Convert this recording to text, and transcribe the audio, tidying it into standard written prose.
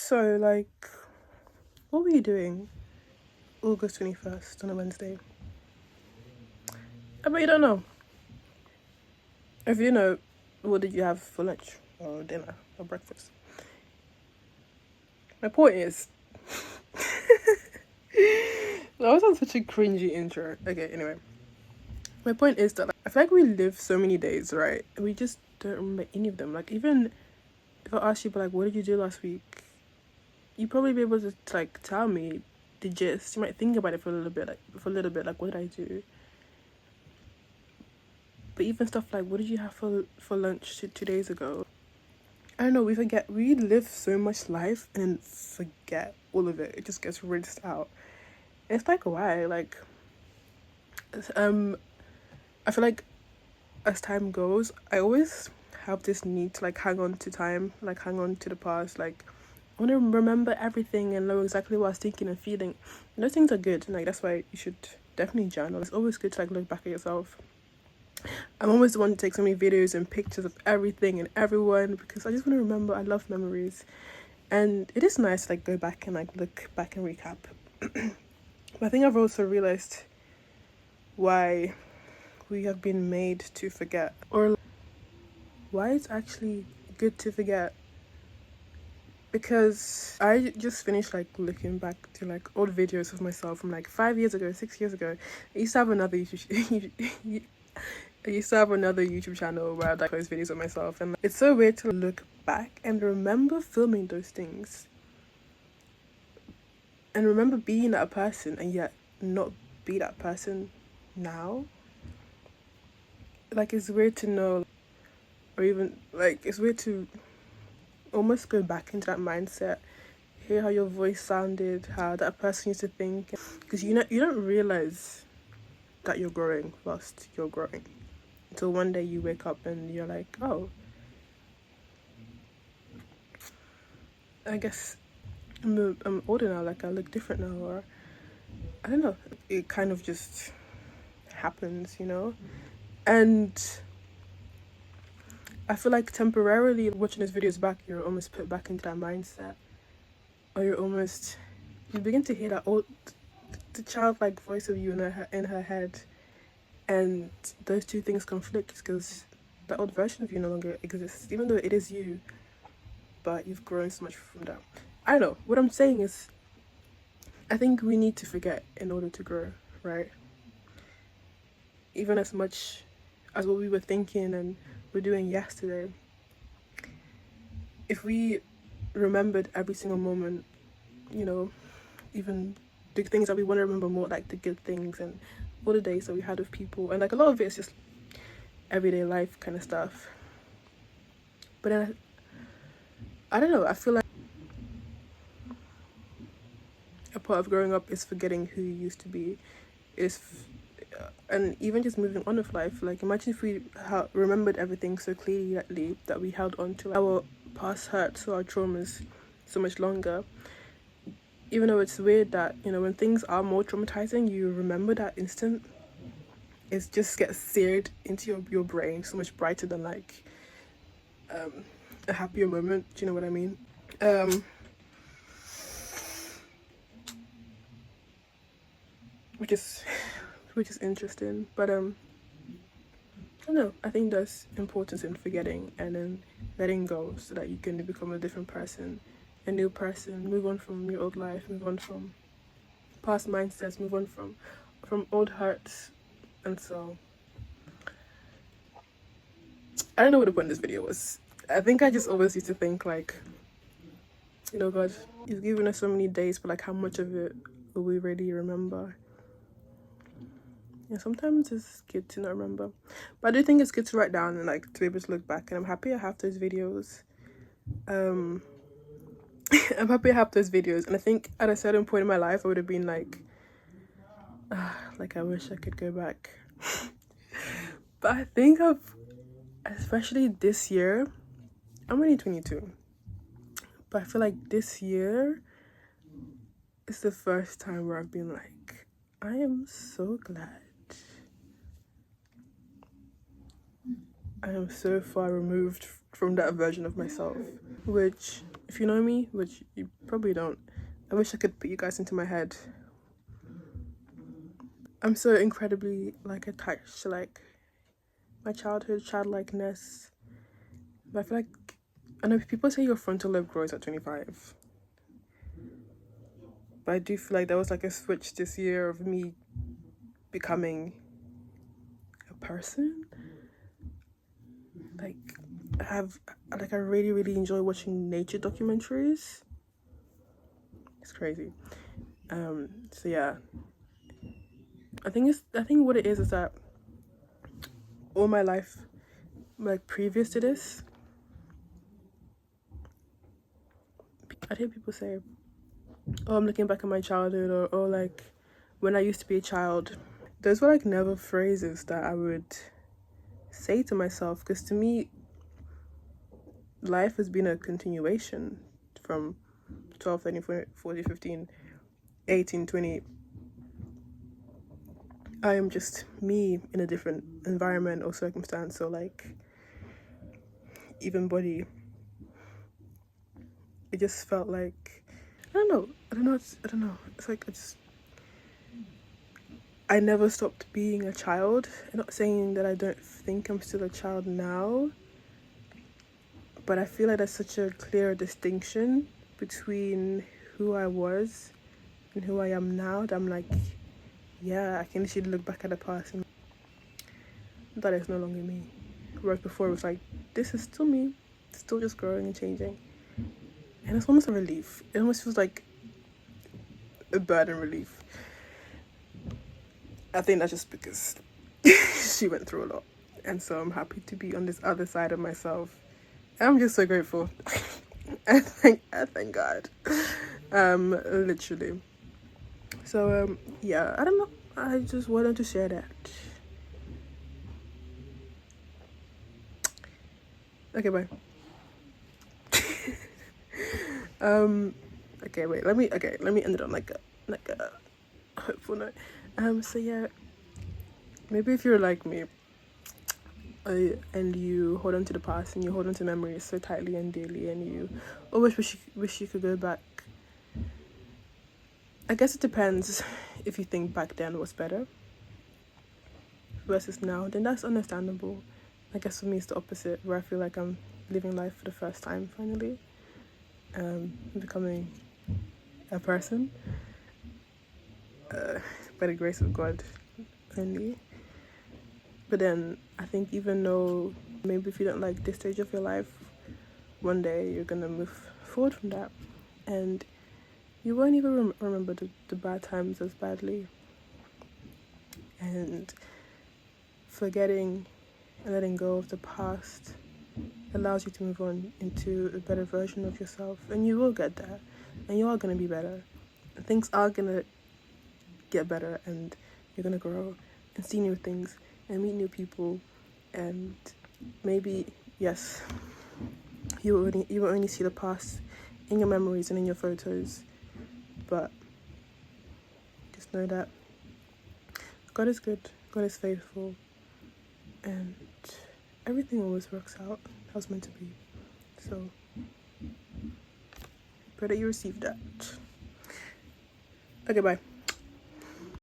So, like, what were you doing August 21st on a Wednesday? I bet you don't know. If you know, what did you have for lunch or dinner or breakfast? My point is, that was on such a cringy intro. Okay, anyway. My point is that, like, I feel like we live so many days, right? And we just don't remember any of them. Like, even if I ask you, but like, what did you do last week? You'd probably be able to, like, tell me the gist. You might think about it for a little bit, like, what did I do? But even stuff like, what did you have for lunch 2 days ago? I don't know, we forget. We live so much life and forget all of it. It just gets rinsed out. And it's like, why? Like, I feel like as time goes, I always have this need to, like, hang on to time, like, hang on to the past. Like, I want to remember everything and know exactly what I was thinking and feeling. And those things are good. And, like, that's why you should definitely journal. It's always good to, like, look back at yourself. I'm always the one to take so many videos and pictures of everything and everyone because I just want to remember. I love memories. And it is nice to, like, go back and, like, look back and recap. But I think I've also realized why we have been made to forget, or why it's actually good to forget. Because I just finished, like, looking back to, like, old videos of myself from, like, 5 years ago, 6 years ago. I used to have another YouTube channel where I'd, like, post videos of myself, and, like, it's so weird to look back and remember filming those things and remember being that person and yet not be that person now. Like, it's weird to know, or even, like, it's weird to almost go back into that mindset, hear how your voice sounded, how that person used to think, because you don't realize that you're growing whilst you're growing until one day you wake up and you're like, oh, I guess I'm older now, like, I look different now, or I don't know, it kind of just happens, you know. And I feel like temporarily watching those videos back, you're almost put back into that mindset, or you begin to hear that old, the childlike voice of you in her head, and those two things conflict because the old version of you no longer exists, even though it is you, but you've grown so much from that. I don't know. What I'm saying is, I think we need to forget in order to grow, right? Even as much as what we were thinking and we're doing yesterday, if we remembered every single moment, you know, even the things that we want to remember more, like the good things and all the days that we had with people, and, like, a lot of it is just everyday life kind of stuff. But then I don't know, I feel like a part of growing up is forgetting who you used to be, and even just moving on with life. Like, imagine if we remembered everything so clearly that we held on to, like, our past hurts or our traumas so much longer. Even though it's weird that, you know, when things are more traumatizing, you remember that instant. It just gets seared into your brain so much brighter than, like, a happier moment. Do you know what I mean? Which is interesting. But I don't know. I think there's importance in forgetting and then letting go so that you can become a different person, a new person, move on from your old life, move on from past mindsets, move on from old hurts. And so I don't know what the point of this video was. I think I just always used to think, like, you know, God, He's given us so many days, but, like, how much of it will we really remember? Yeah, sometimes it's good to not remember, but I do think it's good to write down and, like, to be able to look back. And I'm happy I have those videos. I'm happy I have those videos, and I think at a certain point in my life I would have been like, I wish I could go back. But I think especially this year, I'm only 22, but I feel like this year is the first time where I've been like, I am so glad I am so far removed from that version of myself, which if you know me, which you probably don't, I wish I could put you guys into my head. I'm so incredibly like attached to like my childhood, childlikeness. But I feel like, I know people say your frontal lobe grows at 25. But I do feel like there was like a switch this year of me becoming a person. Like I really, really enjoy watching nature documentaries. It's crazy. So yeah. I think what it is that all my life, like previous to this, I'd hear people say, oh, I'm looking back at my childhood, or oh, like when I used to be a child. Those were like never phrases that I would say to myself, because to me, life has been a continuation from 12, 13, 14, 15, 18, 20. I am just me in a different environment or circumstance, or like even body. It just felt like, I don't know. It's like I never stopped being a child. I'm not saying that I don't think I'm still a child now, but I feel like there's such a clear distinction between who I was and who I am now that I'm like, yeah, I can literally look back at the past and that is no longer me. Whereas before it was like, this is still me, still just growing and changing. And it's almost a relief. It almost feels like a burden relief. I think that's just because she went through a lot. And so I'm happy to be on this other side of myself. I'm just so grateful. I thank God. Literally. So yeah, I don't know. I just wanted to share that. Okay, bye. Okay, wait, let me end it on like a hopeful note. So yeah, maybe if you're like me, and you hold on to the past and you hold on to memories so tightly and dearly, and you always wish you could go back. I guess it depends if you think back then was better versus now, then that's understandable. I guess for me it's the opposite, where I feel like I'm living life for the first time finally, becoming a person, by the grace of God only. But then I think even though maybe if you don't like this stage of your life, one day you're gonna move forward from that, and you won't even remember the bad times as badly. And forgetting and letting go of the past allows you to move on into a better version of yourself, and you will get there, and you are gonna be better. Things are gonna get better, and you're gonna grow and see new things and meet new people, and maybe, yes, you will only see the past in your memories and in your photos, but just know that God is good, God is faithful, and everything always works out how it's meant to be. So pray that you receive that. Okay, bye.